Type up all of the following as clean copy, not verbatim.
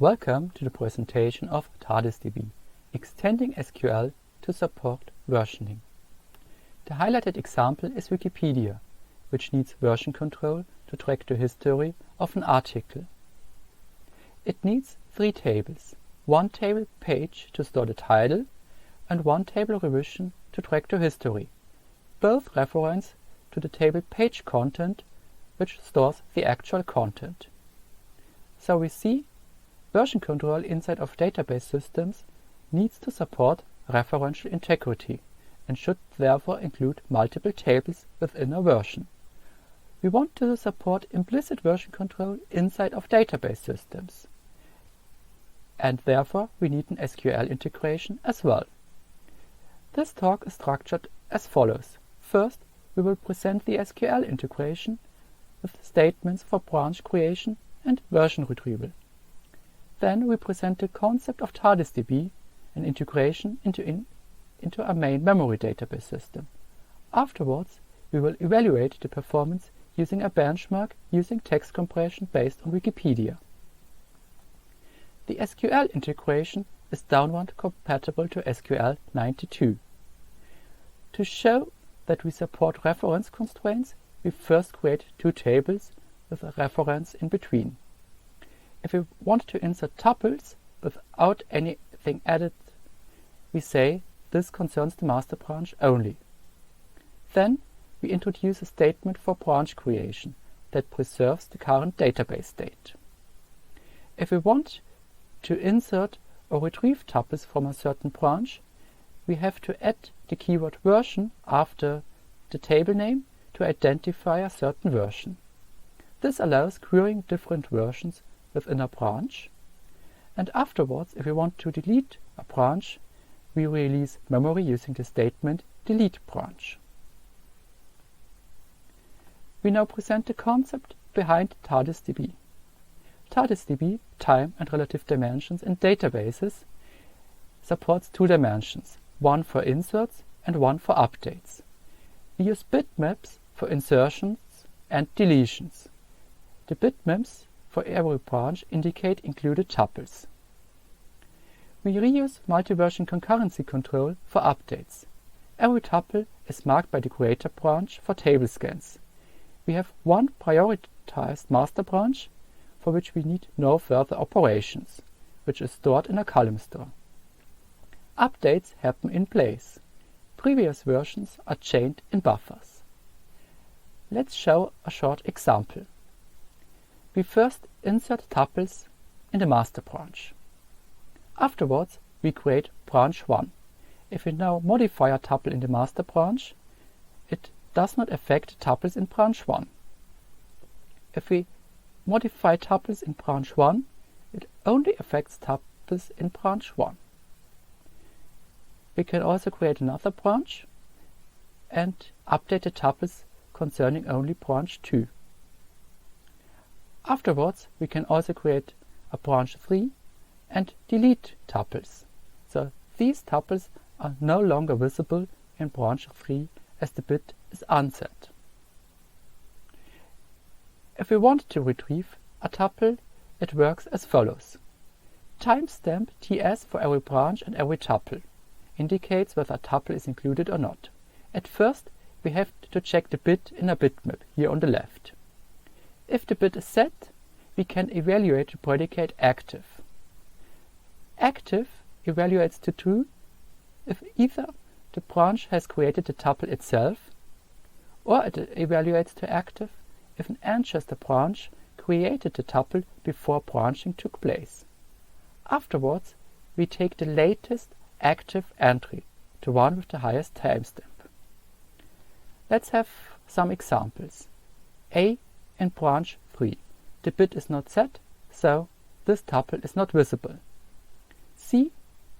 Welcome to the presentation of TardisDB, extending SQL to support versioning. The highlighted example is Wikipedia, which needs version control to track the history of an article. It needs 3 tables, one table page to store the title and one table revision to track the history. Both reference to the table page content, which stores the actual content. So we see version control inside of database systems needs to support referential integrity and should therefore include multiple tables within a version. We want to support implicit version control inside of database systems, and therefore we need an SQL integration as well. This talk is structured as follows. First, we will present the SQL integration with statements for branch creation and version retrieval. Then we present the concept of TardisDB, an integration into a main memory database system. Afterwards, we will evaluate the performance using a benchmark using text compression based on Wikipedia. The SQL integration is downward compatible to SQL 92. To show that we support reference constraints, we first create 2 tables with a reference in between. If we want to insert tuples without anything added, we say this concerns the master branch only. Then we introduce a statement for branch creation that preserves the current database state. If we want to insert or retrieve tuples from a certain branch, we have to add the keyword version after the table name to identify a certain version. This allows querying different versions within a branch, and afterwards, if we want to delete a branch, we release memory using the statement delete branch. We now present the concept behind TardisDB. TardisDB, time and relative dimensions in databases, supports 2 dimensions, one for inserts and one for updates. We use bitmaps for insertions and deletions. The bitmaps for every branch indicate included tuples. We reuse multi-version concurrency control for updates. Every tuple is marked by the creator branch for table scans. We have one prioritized master branch for which we need no further operations, which is stored in a column store. Updates happen in place. Previous versions are chained in buffers. Let's show a short example. We first insert tuples in the master branch. Afterwards, we create branch 1. If we now modify a tuple in the master branch, it does not affect tuples in branch 1. If we modify tuples in branch 1, it only affects tuples in branch 1. We can also create another branch and update the tuples concerning only branch 2. Afterwards, we can also create a branch 3 and delete tuples. So these tuples are no longer visible in branch 3 as the bit is unset. If we want to retrieve a tuple, it works as follows. Timestamp TS for every branch and every tuple indicates whether a tuple is included or not. At first, we have to check the bit in a bitmap here on the left. If the bit is set, we can evaluate the predicate active. Active evaluates to true if either the branch has created the tuple itself, or it evaluates to active if an ancestor branch created the tuple before branching took place. Afterwards, we take the latest active entry, the one with the highest timestamp. Let's have some examples. A in branch 3. The bit is not set, so this tuple is not visible. C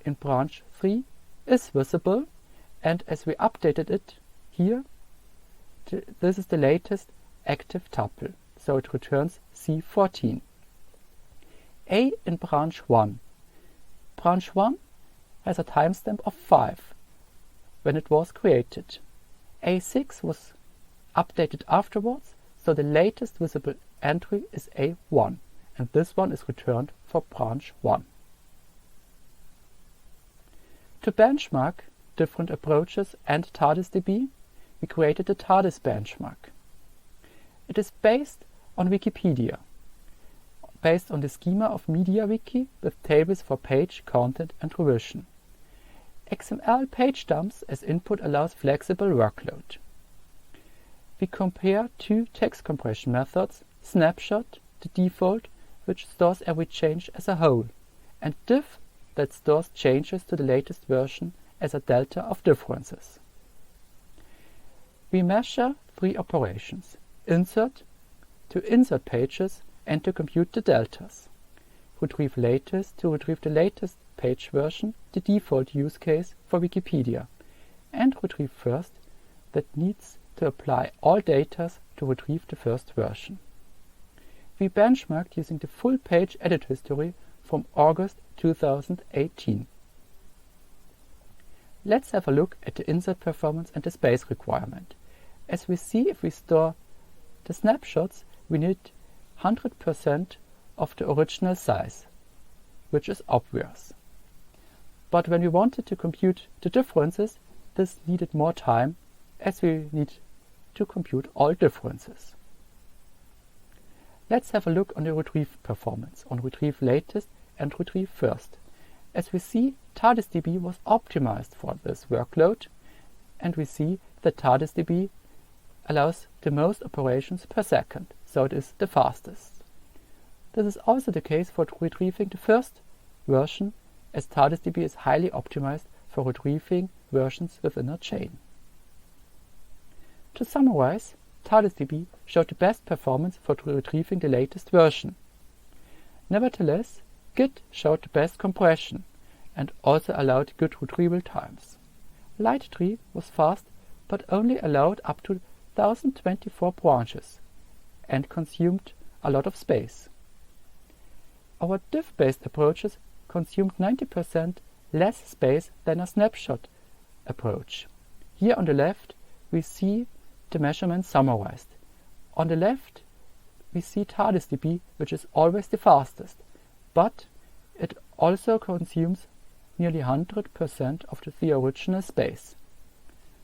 in branch 3 is visible, and as we updated it here, this is the latest active tuple, so it returns C14. A in branch 1. Branch 1 has a timestamp of 5 when it was created. A6 was updated afterwards, so the latest visible entry is A1, and this one is returned for branch 1. To benchmark different approaches and TardisDB, we created the TARDIS benchmark. It is based on Wikipedia, based on the schema of MediaWiki with tables for page, content and revision. XML page dumps as input allows flexible workload. We compare two text compression methods, snapshot, the default, which stores every change as a whole, and diff, that stores changes to the latest version as a delta of differences. We measure three operations: insert, to insert pages and to compute the deltas; retrieve latest, to retrieve the latest page version, the default use case for Wikipedia; and retrieve first, that needs to apply all data to retrieve the first version. We benchmarked using the full page edit history from August 2018. Let's have a look at the insert performance and the space requirement. As we see, if we store the snapshots, we need 100% of the original size, which is obvious. But when we wanted to compute the differences, this needed more time, as we need to compute all differences. Let's have a look on the retrieve performance, on retrieve latest and retrieve first. As we see, TardisDB was optimized for this workload, and we see that TardisDB allows the most operations per second, so it is the fastest. This is also the case for retrieving the first version, as TardisDB is highly optimized for retrieving versions within a chain. To summarize, TardisDB showed the best performance for retrieving the latest version. Nevertheless, Git showed the best compression and also allowed good retrieval times. Lighttree was fast but only allowed up to 1024 branches and consumed a lot of space. Our diff-based approaches consumed 90% less space than a snapshot approach. Here on the left we see the measurements summarized. On the left we see TardisDB, which is always the fastest, but it also consumes nearly 100% of the original space.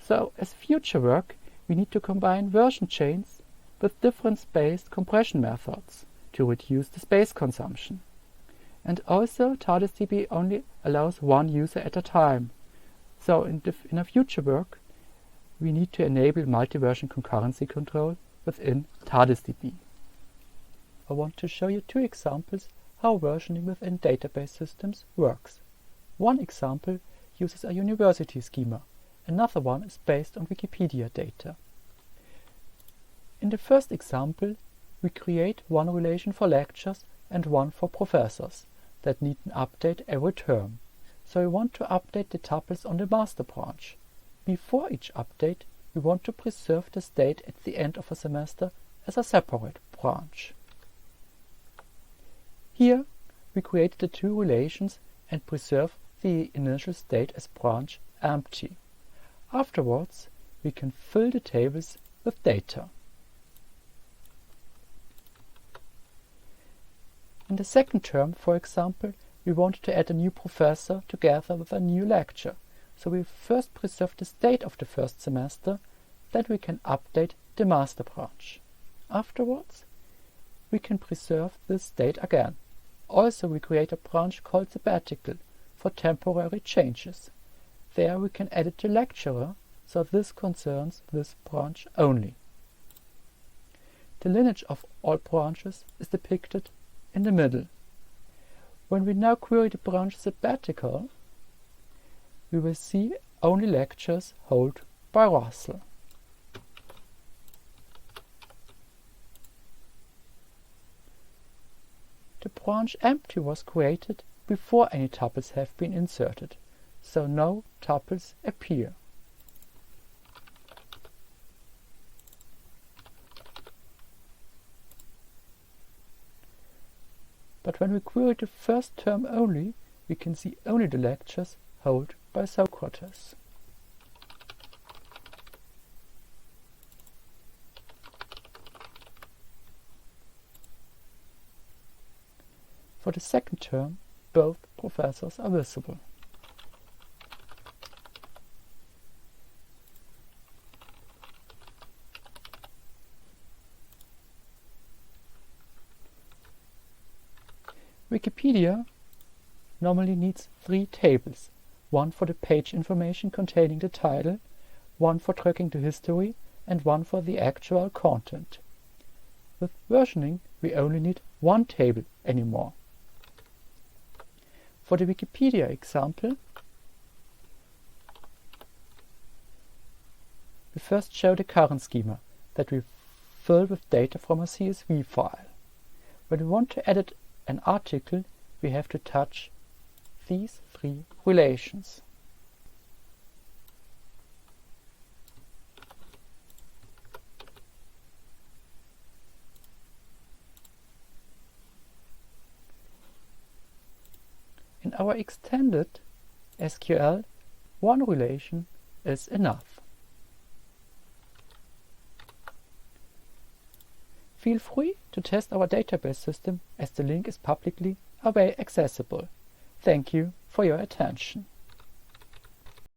So as future work, we need to combine version chains with difference-based compression methods to reduce the space consumption. And also TardisDB only allows one user at a time. So in a future work, we need to enable multi-version concurrency control within TardisDB. I want to show you two examples how versioning within database systems works. One example uses a university schema. Another one is based on Wikipedia data. In the first example, we create one relation for lectures and one for professors that need an update every term. So we want to update the tuples on the master branch. Before each update, we want to preserve the state at the end of a semester as a separate branch. Here, we create the two relations and preserve the initial state as branch empty. Afterwards, we can fill the tables with data. In the second term, for example, we want to add a new professor together with a new lecture. So we first preserve the state of the first semester, then we can update the master branch. Afterwards, we can preserve this state again. Also, we create a branch called sabbatical for temporary changes. There we can edit the lecturer, so this concerns this branch only. The lineage of all branches is depicted in the middle. When we now query the branch sabbatical, we will see only lectures held by Russell. The branch empty was created before any tuples have been inserted, so no tuples appear. But when we query the first term only, we can see only the lectures held by Socrates. For the second term, both professors are visible. Wikipedia normally needs 3 tables, one for the page information containing the title, one for tracking the history, and one for the actual content. With versioning, we only need 1 table anymore. For the Wikipedia example, we first show the current schema that we fill with data from a CSV file. When we want to edit an article, we have to touch these 3 relations. In our extended SQL, 1 relation is enough. Feel free to test our database system as the link is publicly accessible. Thank you for your attention.